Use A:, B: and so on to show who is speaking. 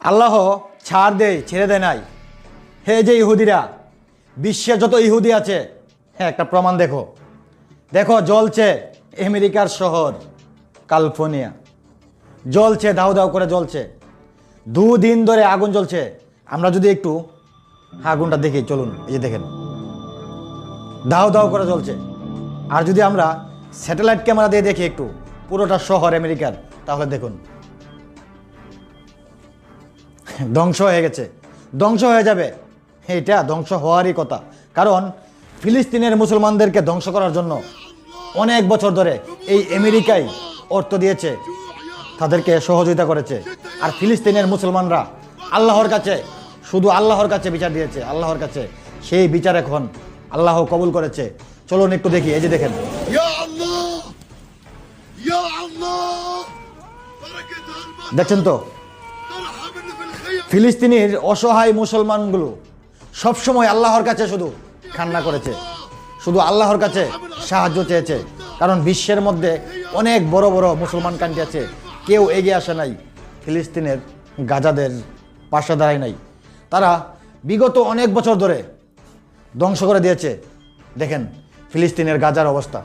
A: আল্লাহ ছাড় দেয়, ছেড়ে দেয় নাই। হে যে ইহুদিরা, বিশ্বের যত ইহুদি আছে, হ্যাঁ একটা প্রমাণ দেখো। দেখো জ্বলছে আমেরিকার শহর ক্যালিফোর্নিয়া, জ্বলছে, দাউ দাউ করে জ্বলছে, দুদিন ধরে আগুন জ্বলছে। আমরা যদি একটু আগুনটা দেখি, চলুন, এই যে দেখেন দাউ দাউ করে জ্বলছে। আর যদি আমরা স্যাটেলাইট ক্যামেরা দিয়ে দেখি একটু পুরোটা শহর আমেরিকার, তাহলে দেখুন ধ্বংস হয়ে গেছে, ধ্বংস হয়ে যাবে। এটা ধ্বংস হওয়ারই কথা, কারণ ফিলিস্তিনের মুসলমানদেরকে ধ্বংস করার জন্য অনেক বছর ধরে এই আমেরিকাই অর্থ দিয়েছে, তাদেরকে সহযোগিতা করেছে। আর ফিলিস্তিনের মুসলমানরা আল্লাহর কাছে, শুধু আল্লাহর কাছে বিচার দিয়েছে, আল্লাহর কাছে। সেই বিচার এখন আল্লাহ কবুল করেছে। চলুন একটু দেখি, এই যে দেখেন দেখছেন তো, ফিলিস্তিনের অসহায় মুসলমানগুলো সবসময় আল্লাহর কাছে শুধু কান্না করেছে, শুধু আল্লাহর কাছে সাহায্য চেয়েছে। কারণ বিশ্বের মধ্যে অনেক বড় বড় মুসলমান কান্ট্রি আছে, কেউ এগিয়ে আসে নাই, ফিলিস্তিনের গাজাদের পাশে দাঁড়ায় নাই। তারা বিগত অনেক বছর ধরে ধ্বংস করে দিয়েছে। দেখেন ফিলিস্তিনের গাজার অবস্থা।